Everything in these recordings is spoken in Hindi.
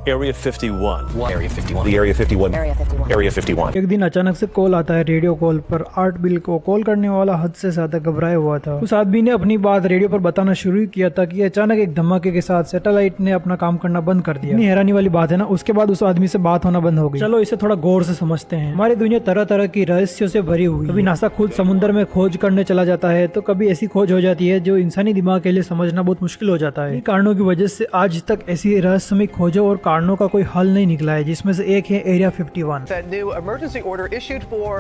Area 51. What Area 51? The Area 51. Area 51. Area 51. एक दिन अचानक से कॉल आता है रेडियो कॉल पर। आर्ट बिल को कॉल करने वाला हद से ज्यादा घबराया हुआ था। उस आदमी ने अपनी बात रेडियो पर बताना शुरू किया था कि अचानक एक धमाके के साथ सैटेलाइट ने अपना काम करना बंद कर दिया। इतनी हैरानी वाली बात है ना। उसके बाद उस आदमी से बात होना बंद हो गई। चलो इसे थोड़ा गौर से समझते हैं। हमारी दुनिया तरह तरह की रहस्यों से भरी हुई। कभी नासा खुद समुद्र में खोज करने चला जाता है तो कभी ऐसी खोज हो जाती है जो इंसानी दिमाग के लिए समझना बहुत मुश्किल हो जाता है। इन कारणों की वजह से आज तक ऐसी रहस्यमय खोजों और कारणों का कोई हल नहीं निकला है, जिसमें से एक है area 51। That new emergency order issued for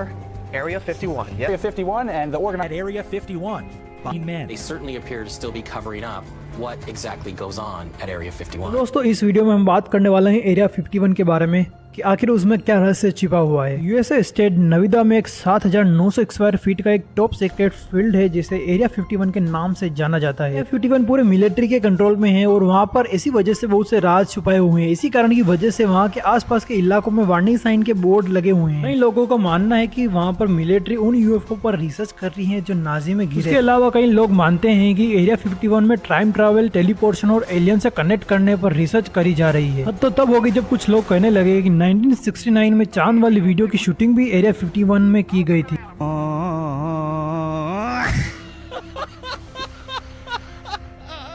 Area 51. Yeah. Area 51 and the organ at Area 51. Men. They certainly appear to still be covering up what exactly goes on at Area 51. दोस्तों इस वीडियो में हम बात करने वाले हैं एरिया 51 के बारे में कि आखिर उसमें क्या रहस्य छिपा हुआ है। यूएसए स्टेट नविदा में एक 7,900 स्क्वायर फीट का एक टॉप सीक्रेट फील्ड है जिसे एरिया 51 के नाम से जाना जाता है। एरिया 51 पूरे मिलिट्री के कंट्रोल में है और वहाँ पर इसी वजह से बहुत से राज छुपाए हुए हैं। इसी कारण की वजह से वहाँ के आसपास के इलाकों में वार्निंग साइन के बोर्ड लगे हुए हैं। कई लोगों का मानना है कि वहाँ पर मिलिट्री उन यूएफओ पर रिसर्च कर रही है जो नाजी में गिरे। इसके अलावा कई लोग मानते हैं कि एरिया 51 में टाइम ट्रैवल, टेलीपोर्शन और एलियन से कनेक्ट करने पर रिसर्च करी जा रही है। तो तब होगी जब कुछ लोग कहने लगे कि 1969 में चांद वाली वीडियो की शूटिंग भी एरिया 51 में की गई थी।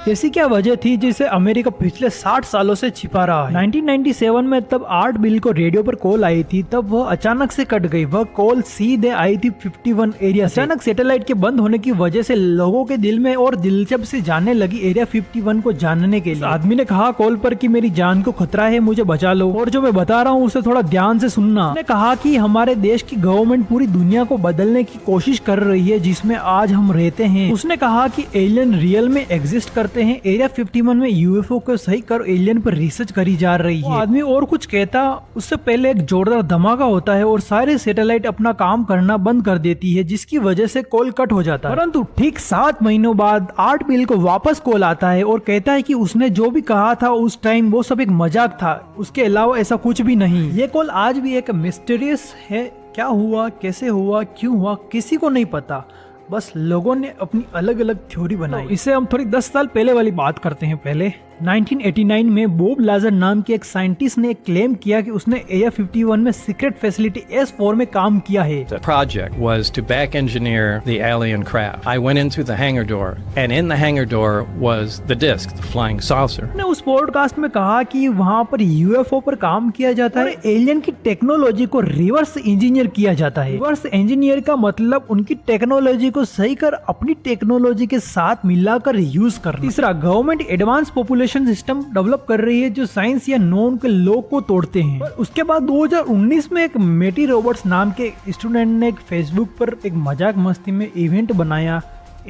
ऐसी क्या वजह थी जिसे अमेरिका पिछले 60 सालों से छिपा रहा है। 1997 में तब आर्ट बिल को रेडियो पर कॉल आई थी, तब वह अचानक से कट गई। वह कॉल सीधे आई थी 51 एरिया से। अचानक सैटेलाइट के बंद होने की वजह से लोगों के दिल में और दिलचस्पी जाने लगी एरिया 51 को जानने के लिए। आदमी ने कहा कॉल पर कि मेरी जान को खतरा है, मुझे बचा लो और जो मैं बता रहा हूँ उसे थोड़ा ध्यान से सुनना। उसने कहा कि हमारे देश की गवर्नमेंट पूरी दुनिया को बदलने की कोशिश कर रही है जिसमें आज हम रहते हैं। उसने कहा कि एलियन रियल में एग्जिस्ट करते हैं। एरिया 51 में यूएफओ को सही कर एलियन पर रिसर्च करी जा रही है। आदमी और कुछ कहता उससे पहले एक जोरदार धमाका होता है और सारे सैटेलाइट अपना काम करना बंद कर देती है, जिसकी वजह से कॉल कट हो जाता है। परंतु ठीक 7 महीनों बाद आर्ट बिल को वापस कॉल आता है और कहता है कि उसने जो भी कहा था उस टाइम वो सब एक मजाक था, उसके अलावा ऐसा कुछ भी नहीं। ये कॉल आज भी एक मिस्टीरियस है। क्या हुआ, कैसे हुआ, क्यों हुआ, किसी को नहीं पता। बस लोगों ने अपनी अलग अलग थ्योरी बनाई। तो इसे हम थोड़ी 10 साल पहले वाली बात करते हैं। पहले 1989 में बॉब लाजर नाम के एक साइंटिस्ट ने क्लेम किया कि उसने एरिया 51 में सीक्रेट फैसिलिटी S4 में काम किया है। The project was to back engineer the alien craft. I went into the hangar door and in the hangar door was the disc, the flying saucer. ने उस पॉडकास्ट में कहा कि वहाँ पर यूएफओ पर काम किया जाता है, एलियन की टेक्नोलॉजी को रिवर्स इंजीनियर किया जाता है। रिवर्स इंजीनियर का मतलब उनकी टेक्नोलॉजी को सही कर अपनी टेक्नोलॉजी के साथ मिलाकर यूज करना। तीसरा, government advance population system develop कर रही है जो साइंस या नॉन के लॉ को तोड़ते हैं। और उसके बाद 2019 में एक मेटी रॉबर्ट्स नाम के स्टूडेंट ने एक फेसबुक पर एक मजाक मस्ती में इवेंट बनाया,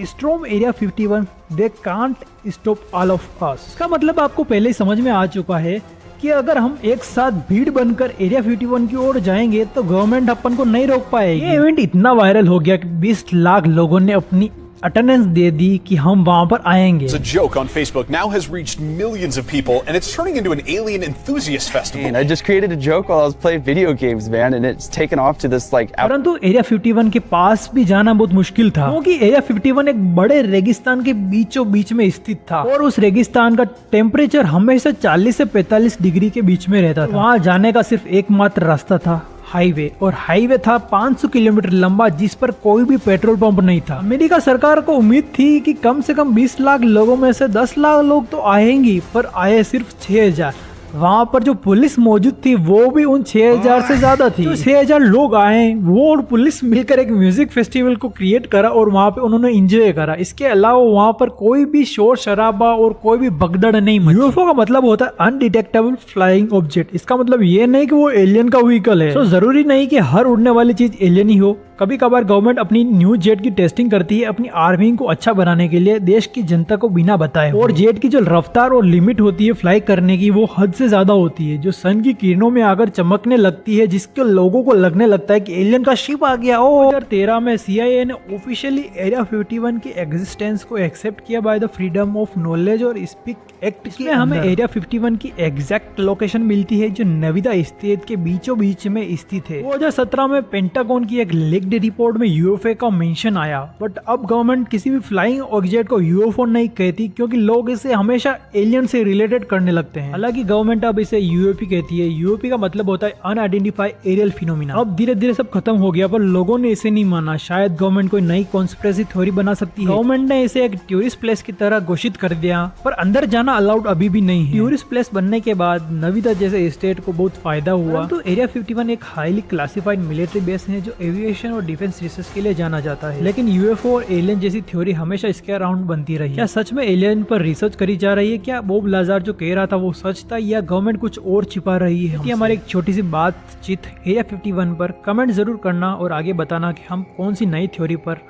storm area 51 they can't stop all of us. इसका मतलब आपको पहले ही समझ में आ चुका है कि अगर हम एक साथ भीड़ बनकर एरिया 51 की ओर जाएंगे तो गवर्नमेंट अपन को नहीं रोक पाएगी। ये इवेंट इतना वायरल हो गया कि 20 लाख लोगों ने अपनी अटेंडेंस दे दी कि हम वहाँ पर आएंगे। The joke on Facebook now has reached millions of people and it's turning into an alien enthusiast festival. And I just created a joke while I was playing video games, man, and it's taken off to this like. परंतु एरिया 51 के पास भी जाना बहुत मुश्किल था क्योंकि एरिया 51 एक बड़े रेगिस्तान के बीचों बीच में स्थित था और उस रेगिस्तान का टेम्परेचर हमेशा 40 से 45 डिग्री के बीच में रहता था। वहाँ जाने का सिर्फ एकमात्र रास्ता था हाईवे, और हाईवे था 500 किलोमीटर लंबा जिस पर कोई भी पेट्रोल पंप नहीं था। अमेरिका सरकार को उम्मीद थी कि कम से कम 20 लाख लोगों में से 10 लाख लोग तो आएंगी, पर आए सिर्फ 6,000। वहाँ पर जो पुलिस मौजूद थी वो भी उन 6,000 से ज्यादा थी। तो 6,000 लोग आए, वो और पुलिस मिलकर एक म्यूजिक फेस्टिवल को क्रिएट करा और वहाँ पे उन्होंने एंजॉय करा। इसके अलावा वहाँ पर कोई भी शोर शराबा और कोई भी भगदड़ नहीं मची। यूएफओ का मतलब होता है अनडिटेक्टेबल फ्लाइंग ऑब्जेक्ट। इसका मतलब ये नहीं कि वो एलियन का व्हीकल है। तो जरूरी नहीं कि हर उड़ने वाली चीज एलियन ही हो। कभी कभार गवर्नमेंट अपनी न्यू जेट की टेस्टिंग करती है अपनी आर्मी को अच्छा बनाने के लिए, देश की जनता को बिना बताए। और जेट की जो रफ्तार और लिमिट होती है फ्लाई करने की वो हद से ज्यादा होती है, जो सन की किरणों में आकर चमकने लगती है, जिसके लोगों को लगने लगता है कि एलियन का शिप आ गया। 2013 में CIA ने ऑफिशियली एरिया 51 की एग्जिस्टेंस को एक्सेप्ट किया by the freedom of knowledge और स्पीक एक्ट। इसमें हमें एरिया 51 की एग्जैक्ट लोकेशन मिलती है जो नविदा स्टेट के बीचों बीच में स्थित है। 2017 में पेंटागन की एक लीक लीक्ड रिपोर्ट में यूएफओ का मेंशन आया, बट अब गवर्नमेंट किसी भी फ्लाइंग ऑब्जेक्ट को यूएफओ नहीं कहती क्योंकि लोग इसे हमेशा एलियन से रिलेटेड करने लगते हैं। हालांकि गवर्नमेंट अब इसे यूएपी कहती है। यूएपी का मतलब होता है अनआइडेंटिफाइड एरियल फिनोमिना। अब धीरे धीरे सब खत्म हो गया, पर लोगों ने इसे नहीं माना। शायद गवर्नमेंट कोई नई कॉन्स्पिरेसी थ्योरी बना सकती है। गवर्नमेंट ने इसे एक टूरिस्ट प्लेस की तरह घोषित कर दिया, पर अंदर जाना अलाउड अभी भी नहीं है। टूरिस्ट प्लेस बनने के बाद नविदा जैसे स्टेट को बहुत फायदा हुआ। तो एरिया 51 एक हाईली क्लासिफाइड मिलिट्री बेस है जो एविएशन और डिफेंस रिसर्च के लिए जाना जाता है। लेकिन यूएफओ और एलियन जैसी थ्योरी हमेशा इसके अराउंड बनती रही। क्या सच में एलियन पर रिसर्च करी जा रही है? क्या बॉब लाजार जो कह रहा था वो सच था, या गवर्नमेंट कुछ और छिपा रही है? कि हमारी एक छोटी सी बातचीत एरिया 51 पर कमेंट जरूर करना और आगे बताना कि हम कौन सी नई थ्योरी पर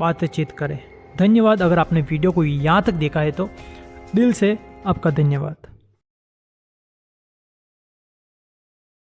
बातचीत करें। धन्यवाद। अगर आपने वीडियो को यहाँ तक देखा है तो दिल से आपका धन्यवाद।